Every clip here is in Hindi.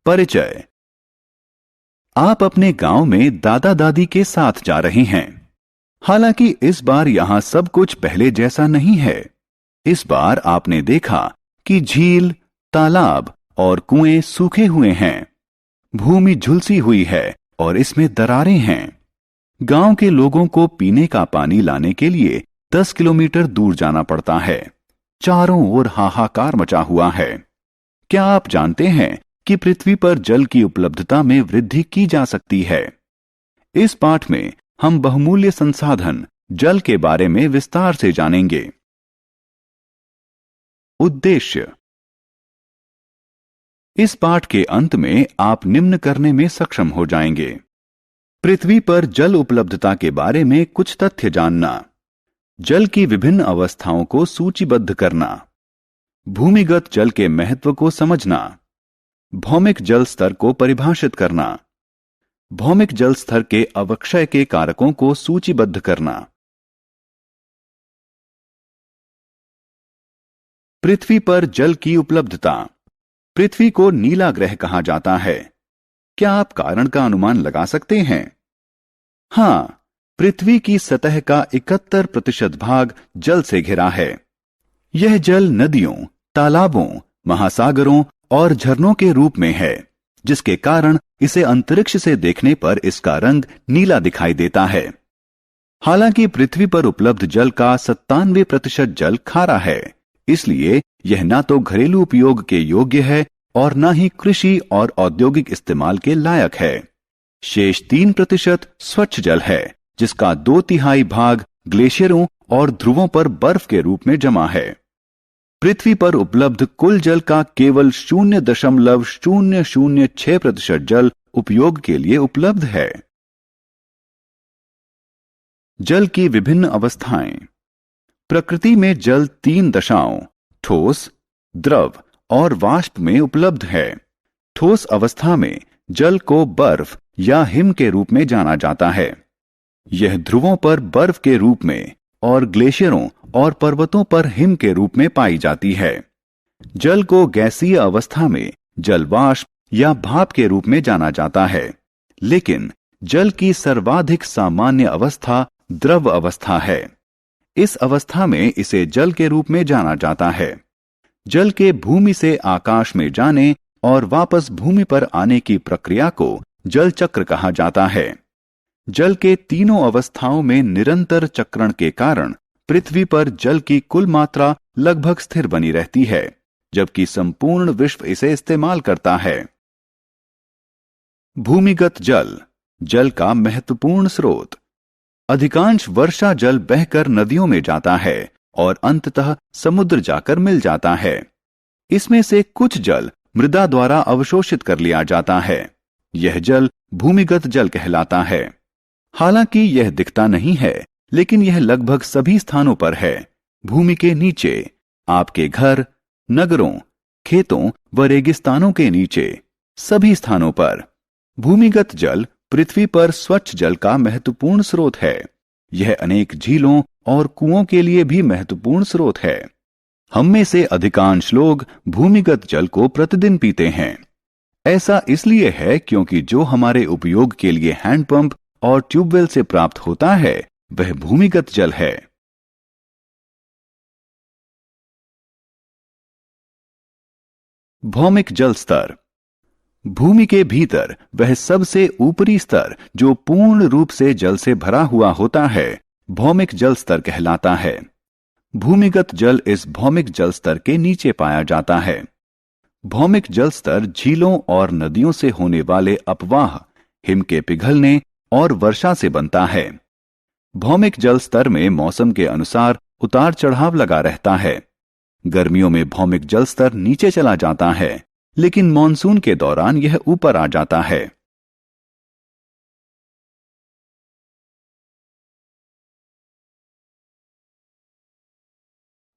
परिचय। आप अपने गांव में दादा दादी के साथ जा रहे हैं। हालांकि इस बार यहां सब कुछ पहले जैसा नहीं है। इस बार आपने देखा कि झील, तालाब और कुएं सूखे हुए हैं। भूमि झुलसी हुई है और इसमें दरारें हैं। गांव के लोगों को पीने का पानी लाने के लिए 10 किलोमीटर दूर जाना पड़ता है। चारों ओर हाहाकार मचा हुआ है। क्या आप जानते हैं कि पृथ्वी पर जल की उपलब्धता में वृद्धि की जा सकती है? इस पाठ में हम बहुमूल्य संसाधन जल के बारे में विस्तार से जानेंगे। उद्देश्य। इस पाठ के अंत में आप निम्न करने में सक्षम हो जाएंगे। पृथ्वी पर जल उपलब्धता के बारे में कुछ तथ्य जानना, जल की विभिन्न अवस्थाओं को सूचीबद्ध करना, भूमिगत जल के महत्व को समझना, भौमिक जल स्तर को परिभाषित करना, भौमिक जल स्तर के अवक्षय के कारकों को सूचीबद्ध करना। पृथ्वी पर जल की उपलब्धता। पृथ्वी को नीला ग्रह कहा जाता है। क्या आप कारण का अनुमान लगा सकते हैं? हां, पृथ्वी की सतह का 71% भाग जल से घिरा है। यह जल नदियों, तालाबों, महासागरों और झरनों के रूप में है, जिसके कारण इसे अंतरिक्ष से देखने पर इसका रंग नीला दिखाई देता है। हालांकि पृथ्वी पर उपलब्ध जल का 97% जल खारा है, इसलिए यह ना तो घरेलू उपयोग के योग्य है और ना ही कृषि और औद्योगिक इस्तेमाल के लायक है। शेष 3% स्वच्छ जल है, जिसका 2/3 भाग ग्लेशियरों और ध्रुवों पर बर्फ के रूप में जमा है। पृथ्वी पर उपलब्ध कुल जल का केवल 0.006% जल उपयोग के लिए उपलब्ध है। जल की विभिन्न अवस्थाएं। प्रकृति में जल 3 दशाओं ठोस, द्रव और वाष्प में उपलब्ध है। ठोस अवस्था में जल को बर्फ या हिम के रूप में जाना जाता है। यह ध्रुवों पर बर्फ के रूप में और ग्लेशियरों और पर्वतों पर हिम के रूप में पाई जाती है। जल को गैसीय अवस्था में जल वाष्प या भाप के रूप में जाना जाता है, लेकिन जल की सर्वाधिक सामान्य अवस्था द्रव अवस्था है। इस अवस्था में इसे जल के रूप में जाना जाता है। जल के भूमि से आकाश में जाने और वापस भूमि पर आने की प्रक्रिया को जल चक्र कहा जाता है। जल के तीनों अवस्थाओं में निरंतर चक्रण के कारण पृथ्वी पर जल की कुल मात्रा लगभग स्थिर बनी रहती है, जबकि संपूर्ण विश्व इसे इस्तेमाल करता है। भूमिगत जल, जल का महत्वपूर्ण स्रोत। अधिकांश वर्षा जल बहकर नदियों में जाता है और अंततः समुद्र जाकर मिल जाता है। इसमें से कुछ जल मृदा द्वारा अवशोषित कर लिया जाता है। यह जल भूमिगत जल कहलाता है। हालांकि यह दिखता नहीं है, लेकिन यह लगभग सभी स्थानों पर है। भूमि के नीचे, आपके घर, नगरों, खेतों व रेगिस्तानों के नीचे, सभी स्थानों पर। भूमिगत जल पृथ्वी पर स्वच्छ जल का महत्वपूर्ण स्रोत है। यह अनेक झीलों और कुओं के लिए भी महत्वपूर्ण स्रोत है। हम में से अधिकांश लोग भूमिगत जल को प्रतिदिन पीते हैं। ऐसा इसलिए है क्योंकि जो हमारे उपयोग के लिए हैंडपंप और ट्यूबवेल से प्राप्त होता है, वह भूमिगत जल है। भौमिक जल स्तर। भूमि के भीतर वह सबसे ऊपरी स्तर जो पूर्ण रूप से जल से भरा हुआ होता है, भौमिक जल स्तर कहलाता है। भूमिगत जल इस भौमिक जल स्तर के नीचे पाया जाता है। भौमिक जल स्तर झीलों और नदियों से होने वाले अपवाह, हिम के पिघलने और वर्षा से बनता है। भौमिक जल स्तर में मौसम के अनुसार उतार चढ़ाव लगा रहता है। गर्मियों में भौमिक जल स्तर नीचे चला जाता है, लेकिन मॉनसून के दौरान यह ऊपर आ जाता है।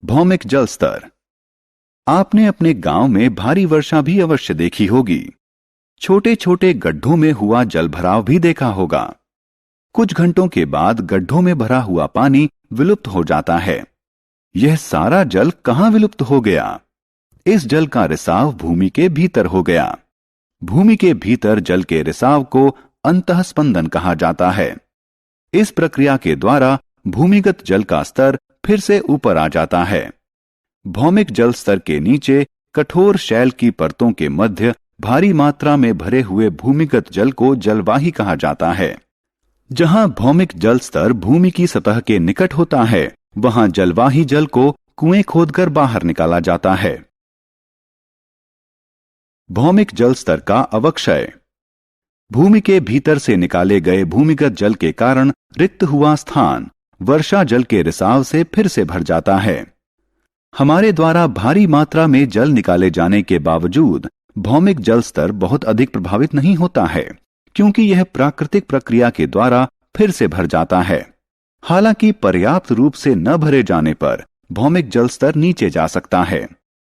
भौमिक जल स्तर। आपने अपने गांव में भारी वर्षा भी अवश्य देखी होगी। छोटे छोटे गड्ढों में हुआ जलभराव भी देखा होगा। कुछ घंटों के बाद गड्ढों में भरा हुआ पानी विलुप्त हो जाता है। यह सारा जल कहां विलुप्त हो गया? इस जल का रिसाव भूमि के भीतर हो गया। भूमि के भीतर जल के रिसाव को अंतःस्पंदन कहा जाता है। इस प्रक्रिया के द्वारा भूमिगत जल का स्तर फिर से ऊपर आ जाता है। भौमिक जल स्तर के नीचे कठोर शैल की परतों के मध्य भारी मात्रा में भरे हुए भूमिगत जल को जलवाही कहा जाता है। जहां भौमिक जल स्तर भूमि की सतह के निकट होता है, वहां जलवाही जल को कुएं खोदकर बाहर निकाला जाता है। भौमिक जल स्तर का अवक्षय। भूमि के भीतर से निकाले गए भूमिगत जल के कारण रिक्त हुआ स्थान वर्षा जल के रिसाव से फिर से भर जाता है। हमारे द्वारा भारी मात्रा में जल निकाले जाने के बावजूद भौमिक जल स्तर बहुत अधिक प्रभावित नहीं होता है, क्योंकि यह प्राकृतिक प्रक्रिया के द्वारा फिर से भर जाता है। हालांकि पर्याप्त रूप से न भरे जाने पर भौमिक जल स्तर नीचे जा सकता है।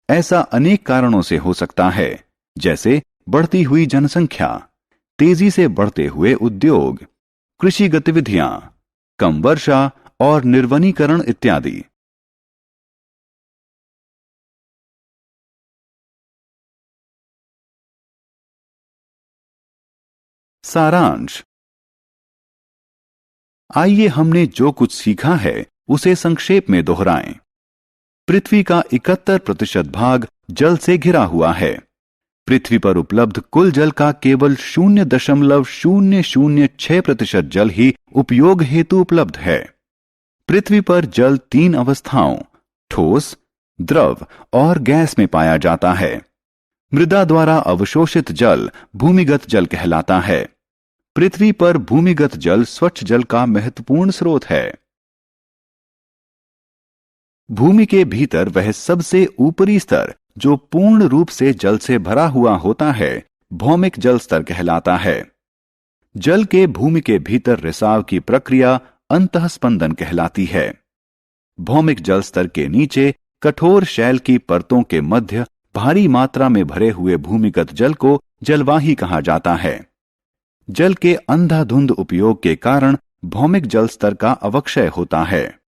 ऐसा अनेक कारणों से हो सकता है, जैसे बढ़ती हुई जनसंख्या, तेजी से बढ़ते हुए उद्योग, कृषि गतिविधियां, कम वर्षा और निर्वनीकरण इत्यादि। सारांश। आइए हमने जो कुछ सीखा है उसे संक्षेप में दोहराएं। पृथ्वी का 71% भाग जल से घिरा हुआ है। पृथ्वी पर उपलब्ध कुल जल का केवल 0.006% जल ही उपयोग हेतु उपलब्ध है। पृथ्वी पर जल 3 अवस्थाओं ठोस, द्रव और गैस में पाया जाता है। मृदा द्वारा अवशोषित जल भूमिगत जल कहलाता है। पृथ्वी पर भूमिगत जल स्वच्छ जल का महत्वपूर्ण स्रोत है। भूमि के भीतर वह सबसे ऊपरी स्तर जो पूर्ण रूप से जल से भरा हुआ होता है, भौमिक जल स्तर कहलाता है। जल के भूमि के भीतर रिसाव की प्रक्रिया अंतःस्पंदन कहलाती है। भौमिक जल स्तर के नीचे कठोर शैल की परतों के मध्य भारी मात्रा में भरे हुए भूमिगत जल को जलवाही कहा जाता है। जल के अंधाधुंध उपयोग के कारण भौमिक जल स्तर का अवक्षय होता है।